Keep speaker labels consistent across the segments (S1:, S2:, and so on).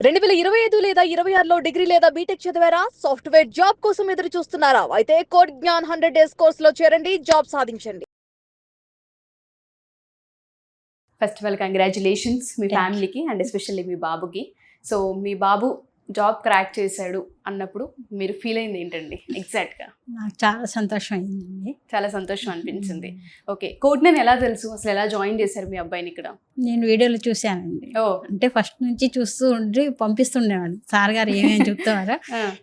S1: 2025 లేదా 26లో డిగ్రీ లేదా బీటెక్ చదివారా? సాఫ్ట్‌వేర్ జాబ్ కోసం ఎదురు చూస్తున్నారా? అయితే కోడ్ జ్ఞాన్ 100 డేస్ కోర్సులో చేరండి, జాబ్ సాధించండి.
S2: ఫస్ట్ ఆఫ్ ఆల్ కంగ్రాచులేషన్స్ మీ ఫ్యామిలీకి అండ్ ఎస్పెషల్లీ మీ బాబుకి. సో మీ బాబు జాబ్ క్రాక్ చేశాడు అన్నప్పుడు మీరు ఫీల్ అయింది ఏంటండి ఎగ్జాక్ట్గా?
S3: నాకు చాలా సంతోషం అయిందండి.
S2: చాలా సంతోషం అనిపించింది. ఓకే, కోడ్ నేను ఎలా తెలుసు, అసలు ఎలా జాయిన్ చేశారు మీ అబ్బాయిని ఇక్కడ?
S3: నేను వీడియోలో చూశానండి.
S2: ఓ
S3: అంటే ఫస్ట్ నుంచి చూస్తూ ఉండి పంపిస్తుండేవాడు. సార్ గారు ఏమేమి చెప్తారో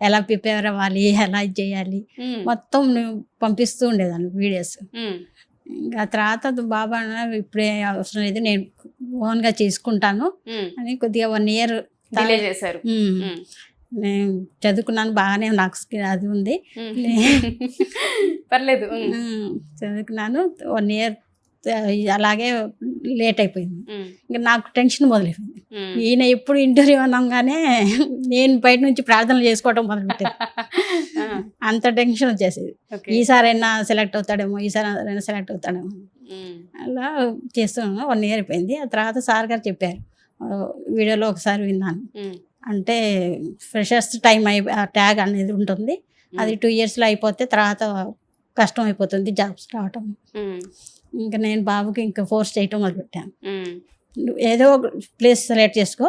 S3: ఎలా ప్రిపేర్ అవ్వాలి, ఎలా ఇది చేయాలి మొత్తం నేను పంపిస్తూ ఉండేదాన్ని వీడియోస్. ఇంకా తర్వాత బాబా ఇప్పుడే అవసరం లేదు, నేను ఓన్గా చేసుకుంటాను అని కొద్దిగా 1 year
S2: డిలే చేశారు.
S3: నేను చదువుకున్నాను బాగానే, నాకు అది ఉంది,
S2: పర్లేదు.
S3: చదువుకున్నాను 1 year అలాగే లేట్ అయిపోయింది. ఇంకా నాకు టెన్షన్ మొదలైపోయింది. ఈయన ఎప్పుడు ఇంటర్వ్యూ అనగానే నేను బయట నుంచి ప్రార్థనలు చేసుకోవడం మొదలుపెట్టాను. అంత టెన్షన్ వచ్చేసేది, ఈసారైనా సెలెక్ట్ అవుతాడేమో, ఈసారైనా సెలెక్ట్ అవుతాడేమో. అలా చేస్తున్నాను. 1 year అయిపోయింది. ఆ తర్వాత సార్ గారు చెప్పారు, వీడియోలో ఒకసారి విన్నాను, అంటే ఫ్రెషర్స్ టైం ట్యాగ్ అనేది ఉంటుంది, అది 2 yearsలో అయిపోతే తర్వాత కష్టం అయిపోతుంది జాబ్స్ రావటం. ఇంకా నేను బాబుకి ఇంకా ఫోర్స్ చేయటం మొదలుపెట్టాను. నువ్వు ఏదో ఒక ప్లేస్ సెలెక్ట్ చేసుకో,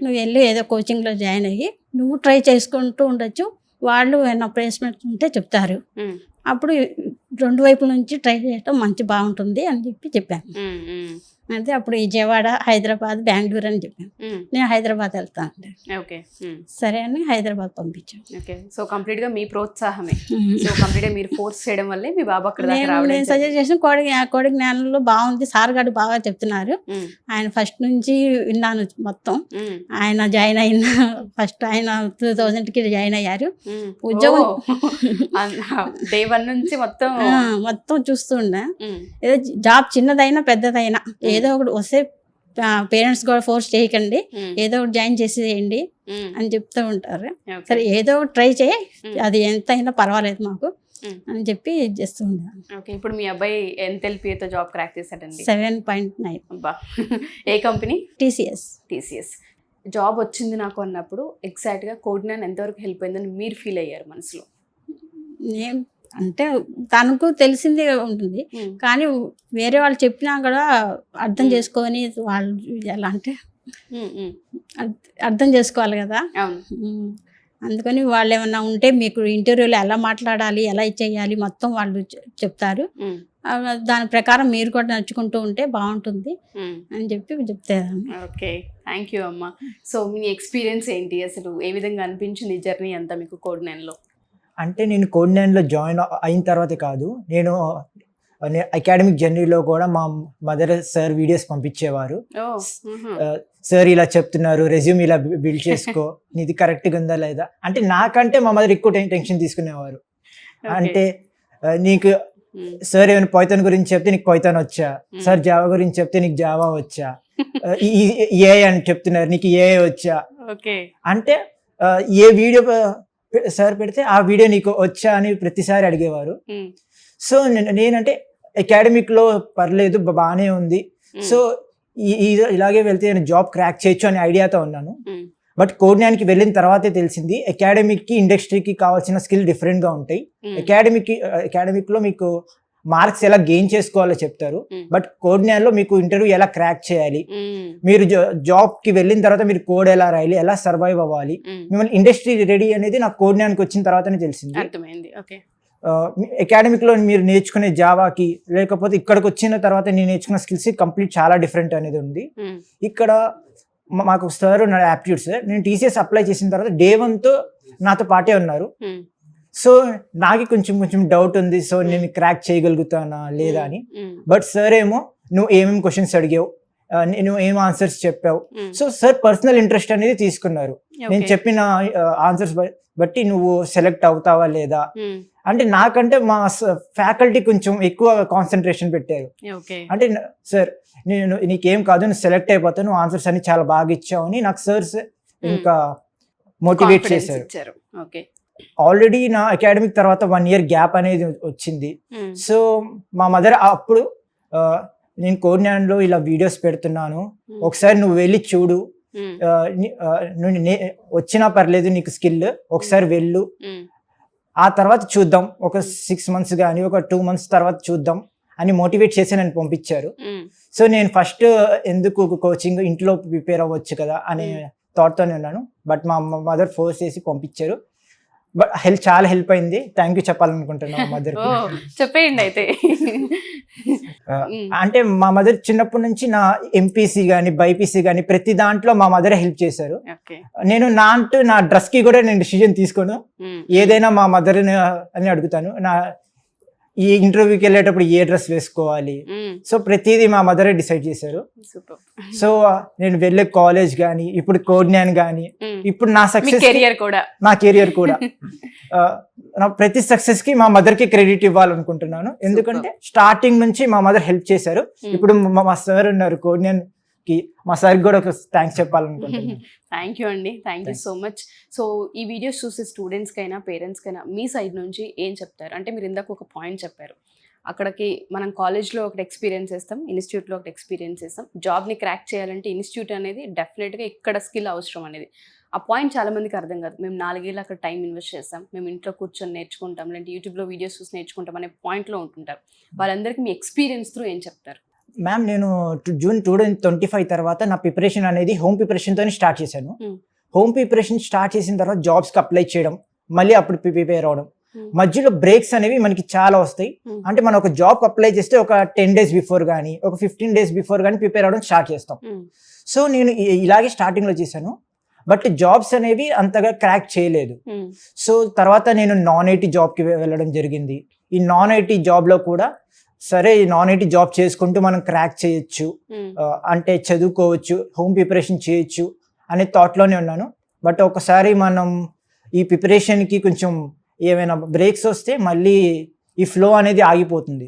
S3: నువ్వు వెళ్ళి ఏదో కోచింగ్లో జాయిన్ అయ్యి నువ్వు ట్రై చేసుకుంటూ ఉండొచ్చు, వాళ్ళు ఏమైనా ప్లేస్మెంట్స్ ఉంటే చెప్తారు, అప్పుడు 2 వైపుల నుంచి ట్రై చేయటం మంచి బాగుంటుంది అని చెప్పాను. అయితే అప్పుడు విజయవాడ, హైదరాబాద్, బెంగళూరు అని చెప్పాను. నేను హైదరాబాద్ వెళ్తాను అంటే
S2: ఓకే
S3: సరే అని హైదరాబాద్ పంపించాను.
S2: ఓకే, సో కంప్లీట్గా మీ ప్రోత్సాహమే, సో కంప్లీట్గా మీరు ఫోర్స్ చేయడం వల్లే మీ బాబు అక్కడ
S3: నేను సజెస్ట్ చేసిన కోడి జ్ఞానంలో బాగుంది, సార్ గారు బాగా చెప్తున్నారు. ఆయన ఫస్ట్ నుంచి విన్నాను మొత్తం. ఆయన జాయిన్ అయిన ఫస్ట్ ఆయన 2000కి జాయిన్ అయ్యారు. ఉద్యోగం
S2: డే 1 నుంచి
S3: మొత్తం చూస్తుండే. ఏదో జాబ్ చిన్నదైనా పెద్దదైనా ఏదో ఒకటి వస్తే పేరెంట్స్ కూడా ఫోర్స్ చేయకండి, ఏదో ఒకటి జాయిన్ చేసేయండి అని చెప్తూ ఉంటారు. సరే ఏదో ఒకటి ట్రై చేయి, అది ఎంత అయినా పర్వాలేదు మాకు అని చెప్పి చేస్తూ ఉంటాను.
S2: ఓకే, ఇప్పుడు మీ అబ్బాయి ఎంత ఎల్పిఏతో జాబ్ క్రాక్ చేశాడండి?
S3: 7.9.
S2: అబ్బా, ఏ కంపెనీ?
S3: టీసీఎస్.
S2: జాబ్ వచ్చింది నాకు అన్నప్పుడు ఎగ్జాక్ట్గా కోడ్ జ్ఞాన్ ఎంతవరకు హెల్ప్ అయిందని మీరు ఫీల్ అయ్యారు మనసులో?
S3: నేను అంటే తనకు తెలిసిందే ఉంటుంది, కానీ వేరే వాళ్ళు చెప్పినా కూడా అర్థం చేసుకొని, వాళ్ళు ఎలా అంటే అర్థం చేసుకోవాలి కదా. అందుకని వాళ్ళు ఏమన్నా ఉంటే మీకు ఇంటర్వ్యూలో ఎలా మాట్లాడాలి, ఎలా చేయాలి మొత్తం వాళ్ళు చెప్తారు, దాని ప్రకారం మీరు కూడా నడుచుకుంటూ ఉంటే బాగుంటుంది అని చెప్పి చెప్తాను.
S2: ఓకే, థ్యాంక్ యూ అమ్మ. సో మీ ఎక్స్పీరియన్స్ ఏంటి, అసలు ఏ విధంగా అనిపించింది జర్నీ అంతా మీకు కోడ్ జ్ఞాన్లో?
S4: అంటే నేను కోడ్ జ్ఞాన్లో జాయిన్ అయిన తర్వాతే కాదు, నేను అకాడమిక్ జర్నీలో కూడా మా మదర్ సార్ వీడియోస్ పంపించేవారు. సార్ ఇలా చెప్తున్నారు, రెజ్యూమ్ ఇలా బిల్డ్ చేసుకో, నీది కరెక్ట్గా ఉందా లేదా అంటే. నాకంటే మా మదర్ ఎక్కువ టెన్షన్ తీసుకునేవారు. అంటే నీకు సార్ ఏమైనా పైథాన్ గురించి చెప్తే నీకు పైథాన్ వచ్చా, సార్ జావా గురించి చెప్తే నీకు జావా వచ్చా, ఏఐ అని చెప్తున్నారు నీకు ఏఐ వచ్చా అంటే, ఏ వీడియో సార్ పెడితే ఆ వీడియో నీకు వచ్చా అని ప్రతిసారి అడిగేవారు. సో నేనంటే అకాడమిక్లో పర్లేదు బాగానే ఉంది, సో ఇలాగే వెళ్తే నేను జాబ్ క్రాక్ చేయొచ్చు అనే ఐడియాతో ఉన్నాను. బట్ కోడ్ జ్ఞాన్కి వెళ్ళిన తర్వాతే తెలిసింది అకాడమిక్కి ఇండస్ట్రీకి కావాల్సిన స్కిల్ డిఫరెంట్గా ఉంటాయి. అకాడమిక్లో మీకు మార్క్స్ ఎలా గెయిన్ చేసుకోవాలో చెప్తారు, బట్ కోడ్ జ్ఞాన్లో మీకు ఇంటర్వ్యూ ఎలా క్రాక్ చేయాలి, మీరు జాబ్కి వెళ్ళిన తర్వాత మీరు కోడ్ ఎలా రాయాలి, ఎలా సర్వైవ్ అవ్వాలి, మిమ్మల్ని ఇండస్ట్రీ రెడీ అనేది నాకు కోడ్ జ్ఞాన్కి వచ్చిన తర్వాతనే తెలిసింది. అకాడమిక్లో మీరు నేర్చుకునే జావాకి లేకపోతే ఇక్కడికి వచ్చిన తర్వాత నేను నేర్చుకున్న స్కిల్స్ కంప్లీట్ చాలా డిఫరెంట్ అనేది ఉంది. ఇక్కడ మాకు సార్ నా యాప్టిట్యూడ్ సార్, నేను టీసీఎస్ అప్లై చేసిన తర్వాత డే 1తో నాతో పాటే ఉన్నారు. సో నాకు కొంచెం డౌట్ ఉంది, సో నేను క్రాక్ చేయగలుగుతానా లేదా అని. బట్ సార్ ఏమో నువ్వు ఏమేమి క్వశ్చన్స్ అడిగావు, నువ్వు ఏం ఆన్సర్స్ చెప్పావు, సో సార్ పర్సనల్ ఇంట్రెస్ట్ అనేది తీసుకున్నారు. నేను చెప్పిన ఆన్సర్స్ బట్టి నువ్వు సెలెక్ట్ అవుతావా లేదా అంటే. నాకంటే మా ఫ్యాకల్టీ కొంచెం ఎక్కువ కాన్సన్ట్రేషన్ పెట్టారు. అంటే సార్ నీకేం కాదు, నువ్వు సెలెక్ట్ అయిపోతావు, నువ్వు ఆన్సర్స్ అన్ని చాలా బాగా ఇచ్చావు అని నాకు సార్ ఇంకా మోటివేట్ చేశారు. ఆల్రెడీ నా అకాడమిక్ తర్వాత 1 year గ్యాప్ అనేది వచ్చింది. సో మా మదర్ అప్పుడు నేను కోడ్ జ్ఞాన్లో ఇలా వీడియోస్ పెడుతున్నాను, ఒకసారి నువ్వు వెళ్ళి చూడు, వచ్చినా పర్లేదు నీకు స్కిల్ ఒకసారి వెళ్ళు, ఆ తర్వాత చూద్దాం, ఒక 6 months కానీ ఒక 2 months తర్వాత చూద్దాం అని మోటివేట్ చేసి నన్ను పంపించారు. సో నేను ఫస్ట్ ఎందుకు కోచింగ్, ఇంట్లో ప్రిపేర్ అవ్వచ్చు కదా అనే థాట్తోనే ఉన్నాను. బట్ మా మదర్ ఫోర్స్ చేసి పంపించారు. బట్ చాలా హెల్ప్ అయింది. థ్యాంక్ యూ చెప్పాలనుకుంటున్నాను మదర్.
S2: చెప్పేయండి అయితే.
S4: అంటే మా మదర్ చిన్నప్పటి నుంచి నా ఎంపీసీ కానీ బైపీసీ కానీ ప్రతి దాంట్లో మా మదర్ హెల్ప్ చేశారు. నేను నా డ్రెస్ కి కూడా నేను డిసిజన్ తీసుకోను, ఏదైనా మా మదర్ అని అడుగుతాను. ఈ ఇంటర్వ్యూకి వెళ్ళేటప్పుడు ఏ డ్రెస్ వేసుకోవాలి, సో ప్రతిదీ మా మదరే డిసైడ్ చేశారు. సో నేను వెళ్ళే కాలేజ్ కానీ, ఇప్పుడు కోడ్న్యాన్ కానీ, ఇప్పుడు నా సక్సెస్ నా కెరియర్ కూడా నా ప్రతి సక్సెస్ కి మా మదర్ కి క్రెడిట్ ఇవ్వాలనుకుంటున్నాను. ఎందుకంటే స్టార్టింగ్ నుంచి మా మదర్ హెల్ప్ చేశారు. ఇప్పుడు మా సార్ ఉన్నారు కోడ్న్యాన్ కి, మా సార్ కూడా ఒక థ్యాంక్స్ చెప్పాలనుకుంటున్నాను.
S2: థ్యాంక్ యూ అండి, thank you so much. So ఈ వీడియోస్ చూసే స్టూడెంట్స్కైనా పేరెంట్స్కైనా మీ సైడ్ నుంచి ఏం చెప్తారు? అంటే మీరు ఇందాక ఒక పాయింట్ చెప్పారు, అక్కడికి మనం కాలేజ్లో ఒకటి ఎక్స్పీరియన్స్ చేస్తాం, ఇన్స్టిట్యూట్లో ఒకటి ఎక్స్పీరియన్స్ చేస్తాం. జాబ్ని క్రాక్ చేయాలంటే ఇన్స్టిట్యూట్ అనేది డెఫినెట్గా ఇక్కడ స్కిల్ అవసరం అనేది. ఆ పాయింట్ చాలా మందికి అర్థం కాదు. మేము 4 ఏళ్ళు అక్కడ టైం ఇన్వెస్ట్ చేస్తాం, మేము ఇంట్లో కూర్చొని నేర్చుకుంటాం, లేదంటే యూట్యూబ్లో వీడియోస్ చూసి నేర్చుకుంటాం అనే పాయింట్లో ఉంటుంటారు. వాళ్ళందరికీ మీ ఎక్స్పీరియన్స్ త్రూ ఏం చెప్తారు?
S4: మ్యామ్, నేను June 2025 తర్వాత నా ప్రిపరేషన్ అనేది హోమ్ ప్రిపరేషన్తో స్టార్ట్ చేశాను. హోమ్ ప్రిపరేషన్ స్టార్ట్ చేసిన తర్వాత జాబ్స్కి అప్లై చేయడం, మళ్ళీ అప్పుడు ప్రిపేర్ అవడం, మధ్యలో బ్రేక్స్ అనేవి మనకి చాలా వస్తాయి. అంటే మనం ఒక జాబ్ అప్లై చేస్తే ఒక 10 days బిఫోర్ కానీ, ఒక 15 days బిఫోర్ కానీ ప్రిపేర్ అవడం స్టార్ట్ చేస్తాం. సో నేను ఇలాగే స్టార్టింగ్లో చేశాను. బట్ జాబ్స్ అనేవి అంతగా క్రాక్ చేయలేదు. సో తర్వాత నేను నాన్ ఐటీ జాబ్కి వెళ్ళడం జరిగింది. ఈ నాన్ ఐటీ జాబ్లో కూడా సరే, నాన్ ఐటీ జాబ్ చేసుకుంటూ మనం క్రాక్ చేయొచ్చు, అంటే చదువుకోవచ్చు, హోమ్ ప్రిపరేషన్ చేయొచ్చు అనే థాట్లోనే ఉన్నాను. బట్ ఒకసారి మనం ఈ ప్రిపరేషన్కి కొంచెం ఏమైనా బ్రేక్స్ వస్తే మళ్ళీ ఈ ఫ్లో అనేది ఆగిపోతుంది.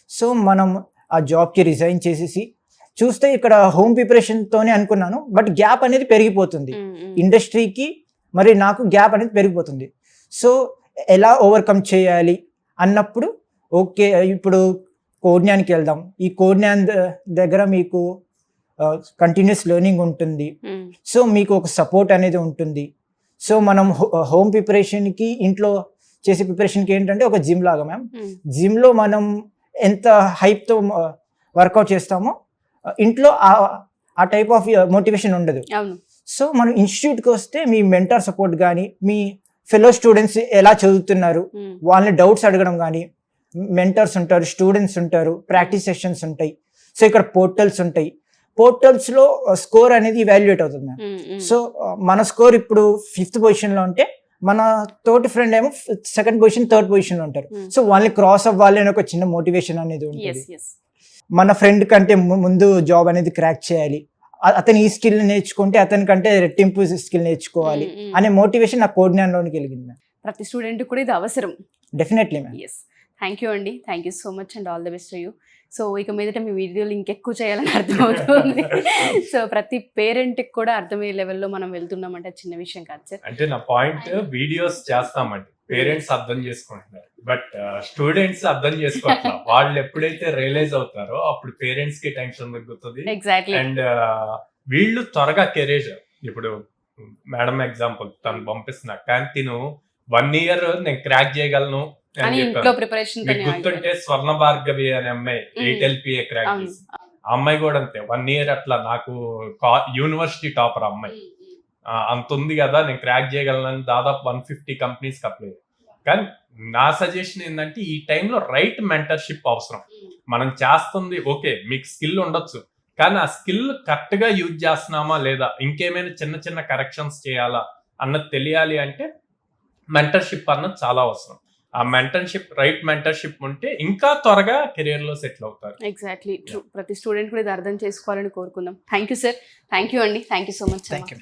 S4: సో మనం ఆ జాబ్కి రిజైన్ చేసేసి చూస్తే ఇక్కడ హోమ్ ప్రిపరేషన్తోనే అనుకున్నాను, బట్ గ్యాప్ అనేది పెరిగిపోతుంది. ఇండస్ట్రీకి మరి నాకు గ్యాప్ అనేది పెరిగిపోతుంది. సో ఎలా ఓవర్కమ్ చేయాలి అన్నప్పుడు ఓకే, ఇప్పుడు కోడ్న్యాన్కి వెళ్దాం. ఈ కోడ్న్యాన్ దగ్గర మీకు కంటిన్యూస్ లెర్నింగ్ ఉంటుంది. సో మీకు ఒక సపోర్ట్ అనేది ఉంటుంది. సో మనం హోమ్ ప్రిపరేషన్కి, ఇంట్లో చేసే ప్రిపరేషన్కి ఏంటంటే ఒక జిమ్ లాగా మ్యామ్. జిమ్లో మనం ఎంత హైప్తో వర్కౌట్ చేస్తామో ఇంట్లో ఆ టైప్ ఆఫ్ మోటివేషన్ ఉండదు. సో మనం ఇన్స్టిట్యూట్కి వస్తే మీ మెంటర్ సపోర్ట్ కానీ, మీ ఫెలో స్టూడెంట్స్ ఎలా చదువుతున్నారు వాళ్ళని డౌట్స్ అడగడం కానీ, మెంటర్స్ ఉంటారు, స్టూడెంట్స్ ఉంటారు, ప్రాక్టీస్ సెషన్స్ ఉంటాయి. సో ఇక్కడ పోర్టల్స్ ఉంటాయి. పోర్టల్స్లో స్కోర్ అనేది ఇవాల్యుయేట్ అవుతుంది మ్యామ్. సో మన స్కోర్ ఇప్పుడు 5th పొజిషన్లో ఉంటే మన తోటి ఫ్రెండ్ ఏమో 2nd పొజిషన్, 3rd పొజిషన్లో ఉంటారు. సో వాళ్ళని క్రాస్ అవ్వాలి అని ఒక చిన్న మోటివేషన్ అనేది ఉంటుంది. మన ఫ్రెండ్ కంటే ముందు జాబ్ అనేది క్రాక్ చేయాలి, అతను ఈ స్కిల్ నేర్చుకుంటే అతని కంటే రెట్టింపు స్కిల్ నేర్చుకోవాలి అనే మోటివేషన్ నా కోడ్న్యాన్లోకి కలిగింది.
S2: ప్రతి స్టూడెంట్ కూడా ఇది అవసరం.
S4: Definitely ma'am.
S2: థ్యాంక్ యూ అండి, thank you so much and all the best to you. So ఇక మీదట మీ వీడియోలు ఇంకెక్కువ చేయాలని అర్థమవుతుంది. సో ప్రతి పేరెంట్కి కూడా అర్థమయ్యే లెవెల్లో మనం వెళ్తున్నామంటే చిన్న విషయం కాదు సార్.
S5: అంటే నా పాయింట్, వీడియోస్ చేస్తామండి, పేరెంట్స్ అర్థం చేసుకుంటున్నారు, బట్ స్టూడెంట్స్ అర్థం చేసుకోవట్లేదు. వాళ్ళు ఎప్పుడైతే రియలైజ్ అవుతారో అప్పుడు పేరెంట్స్ కి టెన్షన్ తగ్గుతుంది.
S2: ఎగ్జాక్ట్లీ.
S5: అండ్ వీళ్ళు త్వరగా కెరీర్, ఇప్పుడు మేడం ఎగ్జాంపుల్ తను పంపిస్తున్నా, కానీ తిను 1 year నేను క్రాక్ చేయగలను అని
S2: ఇంట్లో ప్రిపరేషన్
S5: గుర్తుంటే స్వర్ణ భార్గవి అనే అమ్మాయి 8 LPA క్రాక్ చేసి, ఆ అమ్మాయి కూడా అంతే 1 year అట్లా, నాకు యూనివర్సిటీ టాపర్ అమ్మాయి అంత ఉంది కదా నేను క్రాక్ చేయగలను, దాదాపు 150 కంపెనీస్ అప్లై. కానీ నా సజెషన్ ఏంటంటే ఈ టైంలో రైట్ మెంటర్షిప్ అవసరం. మనం చేస్తుంది ఓకే, మీకు స్కిల్ ఉండొచ్చు, కానీ ఆ స్కిల్ కరెక్ట్ గా యూజ్ చేస్తున్నామా లేదా, ఇంకేమైనా చిన్న చిన్న కరెక్షన్స్ చేయాలా అన్నది తెలియాలి అంటే మెంటర్షిప్ అన్నది చాలా అవసరం. ఆ మెంటర్షిప్, రైట్ మెంటర్షిప్ ఉంటే ఇంకా త్వరగా కెరీర్ లో సెటిల్ అవుతారు.
S2: Exactly true. ప్రతి స్టూడెంట్ కూడా ఇది అర్థం చేసుకోవాలని కోరుకుందాం. Thank you sir, thank you అండి, thank you so much.
S4: Thank you.